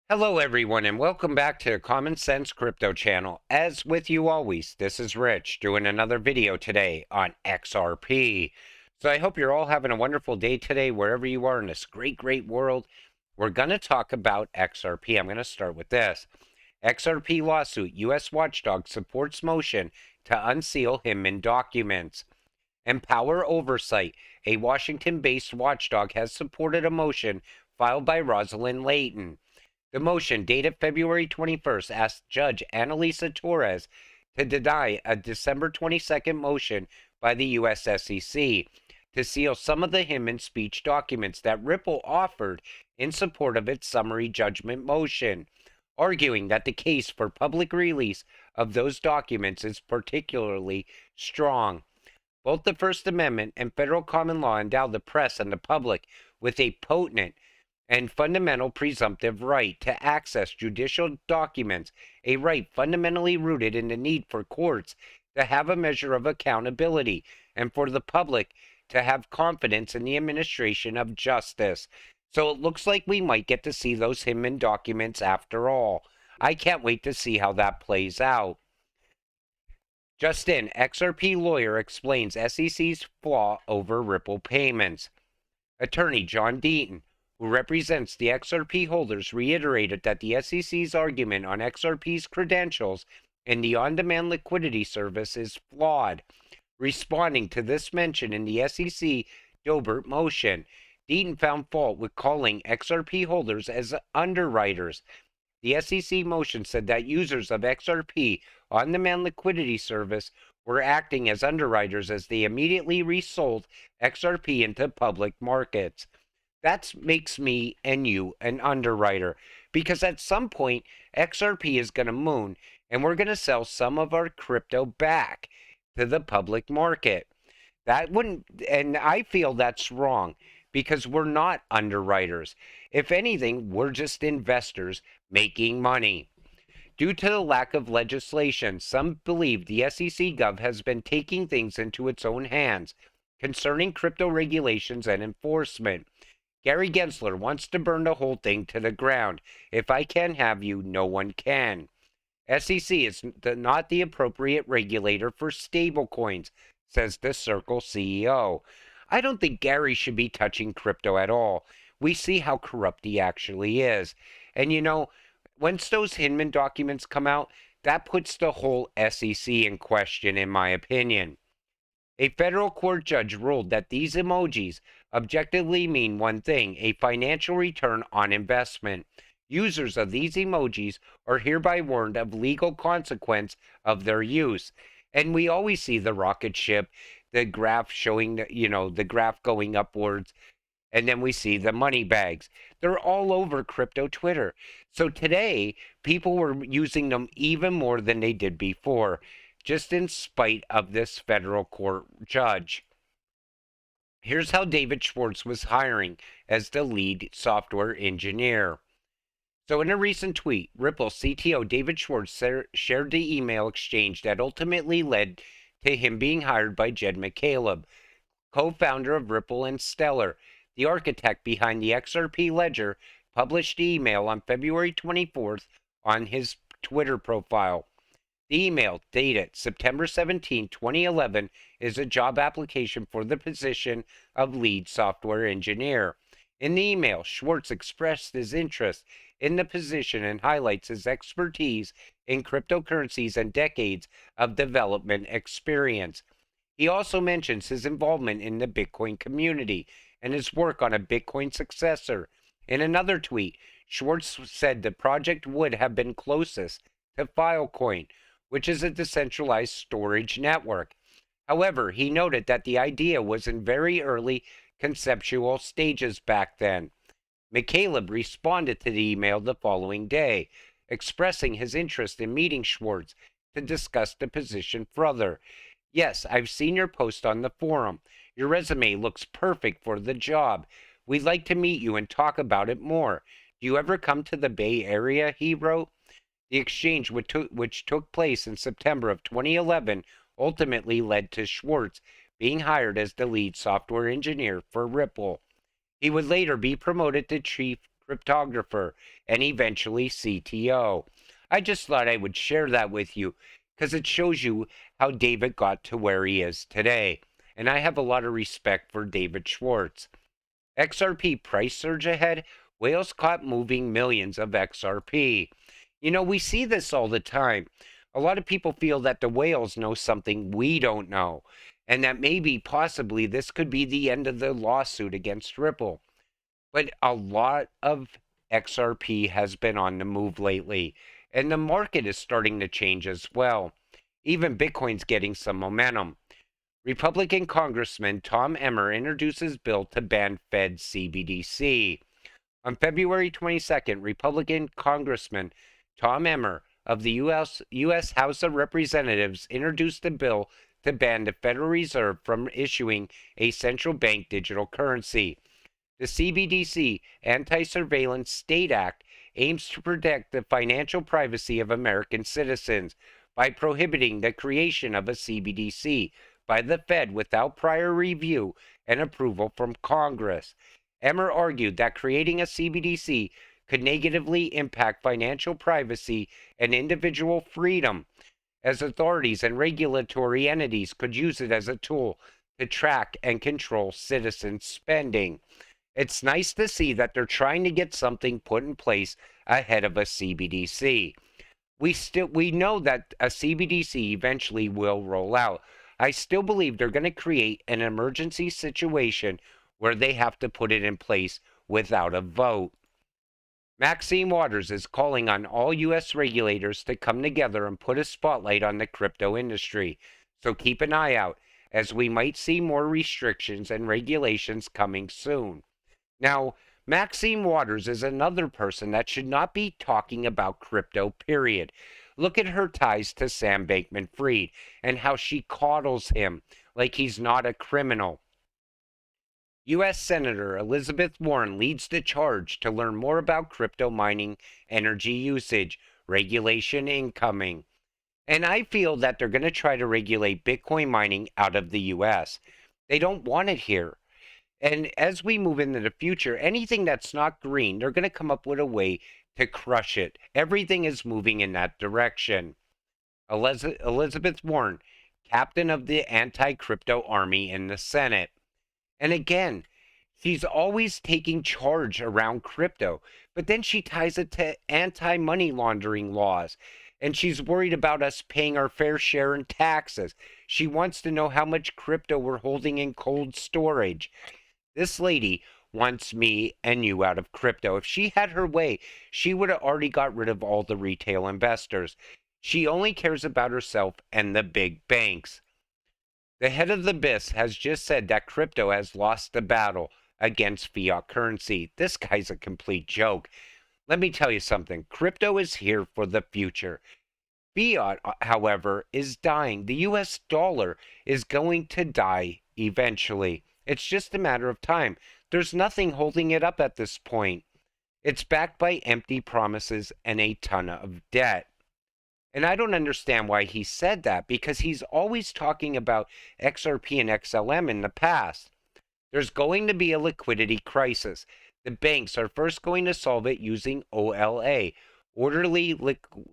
Hello, everyone, and welcome back to the Common Sense Crypto channel. As with you always, this is Rich doing another video today on XRP. So I hope you're all having a wonderful day today, wherever you are in this great world. We're going to talk about XRP. I'm going to start with this. XRP lawsuit. U.S. watchdog supports motion to unseal Hinman documents. Empower Oversight. A Washington-based watchdog has supported a motion filed by Rosalind Layton. The motion, dated February 21st, asked Judge Annalisa Torres to deny a December 22nd motion by the U.S. SEC to seal some of the Hinman speech documents that Ripple offered in support of its summary judgment motion, arguing that the case for public release of those documents is particularly strong. Both the First Amendment and federal common law endow the press and the public with a potent and fundamental presumptive right to access judicial documents, a right fundamentally rooted in the need for courts to have a measure of accountability and for the public to have confidence in the administration of justice. So it looks like we might get to see those Hinman documents after all. I can't wait to see how that plays out. Just in, XRP lawyer explains SEC's flaw over Ripple payments. Attorney John Deaton, who represents the XRP holders, reiterated that the SEC's argument on XRP's credentials in the on-demand liquidity service is flawed. Responding to this mention in the SEC Doebert motion, Deaton found fault with calling XRP holders as underwriters. The SEC motion said that users of XRP on-demand liquidity service were acting as underwriters as they immediately resold XRP into public markets. That makes me and you an underwriter, because at some point XRP is going to moon and we're going to sell some of our crypto back to the public market. That wouldn't, and I feel that's wrong because we're not underwriters. If anything, we're just investors making money. Due to the lack of legislation, some believe the SEC Gov has been taking things into its own hands concerning crypto regulations and enforcement. Gary Gensler wants to burn the whole thing to the ground. If I can't have you, no one can. SEC is not the appropriate regulator for stablecoins, says the Circle CEO. I don't think Gary should be touching crypto at all. We see how corrupt he actually is. And once those Hinman documents come out, that puts the whole SEC in question, in my opinion. A federal court judge ruled that these emojis objectively mean one thing: a financial return on investment. Users of these emojis are hereby warned of legal consequence of their use. And we always see the rocket ship, the graph showing, the graph going upwards, and then we see the money bags. They're all over crypto Twitter. So today, people were using them even more than they did before, just in spite of this federal court judge. Here's how David Schwartz was hiring as the lead software engineer. So in a recent tweet, Ripple CTO David Schwartz shared the email exchange that ultimately led to him being hired by Jed McCaleb, co-founder of Ripple and Stellar. The architect behind the XRP ledger published the email on February 24th on his Twitter profile. The email, dated September 17, 2011, is a job application for the position of lead software engineer. In the email, Schwartz expressed his interest in the position and highlights his expertise in cryptocurrencies and decades of development experience. He also mentions his involvement in the Bitcoin community and his work on a Bitcoin successor. In another tweet, Schwartz said the project would have been closest to Filecoin, which is a decentralized storage network. However, he noted that the idea was in very early conceptual stages back then. McCaleb responded to the email the following day, expressing his interest in meeting Schwartz to discuss the position further. Yes, I've seen your post on the forum. Your resume looks perfect for the job. We'd like to meet you and talk about it more. Do you ever come to the Bay Area? He wrote. The exchange, which took place in September of 2011, ultimately led to Schwartz being hired as the lead software engineer for Ripple. He would later be promoted to chief cryptographer, and eventually CTO. I just thought I would share that with you because it shows you how David got to where he is today. And I have a lot of respect for David Schwartz. XRP price surge ahead, whales caught moving millions of XRP. You know, we see this all the time. A lot of people feel that the whales know something we don't know, and that maybe, possibly, this could be the end of the lawsuit against Ripple. But a lot of XRP has been on the move lately, and the market is starting to change as well. Even Bitcoin's getting some momentum. Republican Congressman Tom Emmer introduces bill to ban Fed CBDC. On February 22nd, Republican Congressman Tom Emmer of the U.S. House of Representatives introduced a bill to ban the Federal Reserve from issuing a central bank digital currency. The CBDC Anti-Surveillance State Act aims to protect the financial privacy of American citizens by prohibiting the creation of a CBDC by the Fed without prior review and approval from Congress. Emmer argued that creating a CBDC could negatively impact financial privacy and individual freedom, as authorities and regulatory entities could use it as a tool to track and control citizens' spending. It's nice to see that they're trying to get something put in place ahead of a CBDC. We know that a CBDC eventually will roll out. I still believe they're going to create an emergency situation where they have to put it in place without a vote. Maxine Waters is calling on all U.S. regulators to come together and put a spotlight on the crypto industry. So keep an eye out, as we might see more restrictions and regulations coming soon. Now, Maxine Waters is another person that should not be talking about crypto, period. Look at her ties to Sam Bankman-Fried and how she coddles him like he's not a criminal. U.S. Senator Elizabeth Warren leads the charge to learn more about crypto mining, energy usage, regulation incoming. And I feel that they're going to try to regulate Bitcoin mining out of the U.S. They don't want it here. And as we move into the future, anything that's not green, they're going to come up with a way to crush it. Everything is moving in that direction. Elizabeth Warren, captain of the anti-crypto army in the Senate. And again, she's always taking charge around crypto, but then she ties it to anti-money laundering laws. And she's worried about us paying our fair share in taxes. She wants to know how much crypto we're holding in cold storage. This lady wants me and you out of crypto. If she had her way, she would have already got rid of all the retail investors. She only cares about herself and the big banks. The head of the BIS has just said that crypto has lost the battle against fiat currency. This guy's a complete joke. Let me tell you something. Crypto is here for the future. Fiat, however, is dying. The US dollar is going to die eventually. It's just a matter of time. There's nothing holding it up at this point. It's backed by empty promises and a ton of debt. And I don't understand why he said that, because he's always talking about XRP and XLM in the past. There's going to be a liquidity crisis. The banks are first going to solve it using OLA, Orderly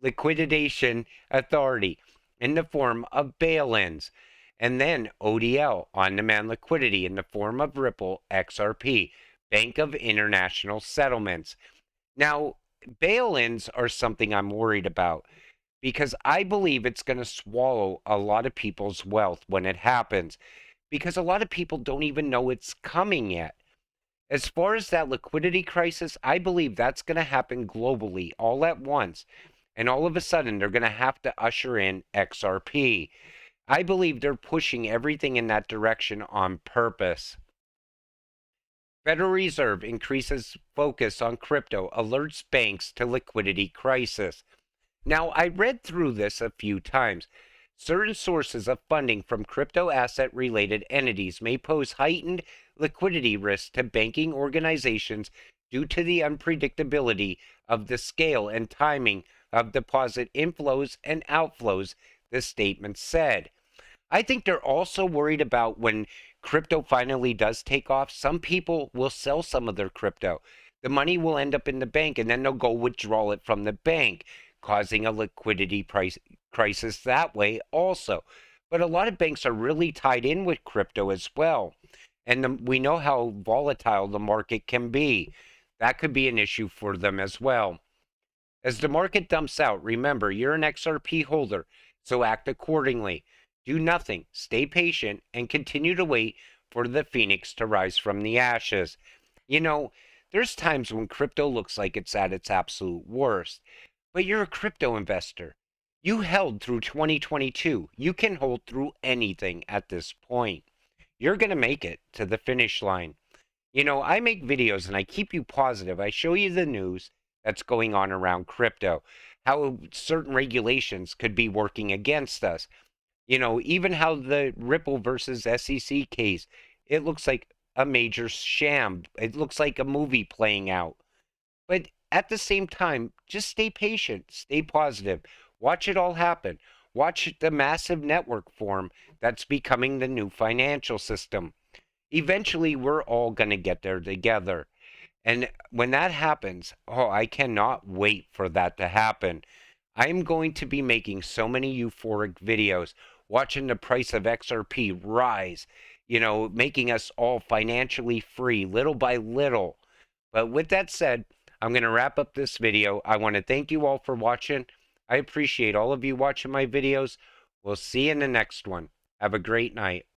Liquidation Authority, in the form of bail-ins. And then ODL, on-demand liquidity, in the form of Ripple XRP, Bank of International Settlements. Now, bail-ins are something I'm worried about, because I believe it's going to swallow a lot of people's wealth when it happens, because a lot of people don't even know it's coming yet. As far as that liquidity crisis, I believe that's going to happen globally all at once, and all of a sudden they're going to have to usher in XRP. I believe they're pushing everything in that direction on purpose. Federal Reserve increases focus on crypto, alerts banks to liquidity crisis. Now, I read through this a few times. Certain sources of funding from crypto asset-related entities may pose heightened liquidity risks to banking organizations due to the unpredictability of the scale and timing of deposit inflows and outflows, the statement said. I think they're also worried about when crypto finally does take off, some people will sell some of their crypto. The money will end up in the bank, and then they'll go withdraw it from the bank, causing a liquidity crisis that way also. But a lot of banks are really tied in with crypto as well. And we know how volatile the market can be. That could be an issue for them as well. As the market dumps out, remember you're an XRP holder, so act accordingly. Do nothing, stay patient, and continue to wait for the phoenix to rise from the ashes. You know, there's times when crypto looks like it's at its absolute worst, but you're a crypto investor. You held through 2022. You can hold through anything at this point. You're going to make it to the finish line. I make videos and I keep you positive. I show you the news that's going on around crypto, how certain regulations could be working against us. Even how the Ripple versus SEC case, it looks like a major sham. It looks like a movie playing out. But at the same time, just stay patient, stay positive, watch it all happen. Watch the massive network form that's becoming the new financial system. Eventually, we're all going to get there together. And when that happens, oh, I cannot wait for that to happen. I'm going to be making so many euphoric videos, watching the price of XRP rise, making us all financially free little by little. But with that said, I'm going to wrap up this video. I want to thank you all for watching. I appreciate all of you watching my videos. We'll see you in the next one. Have a great night.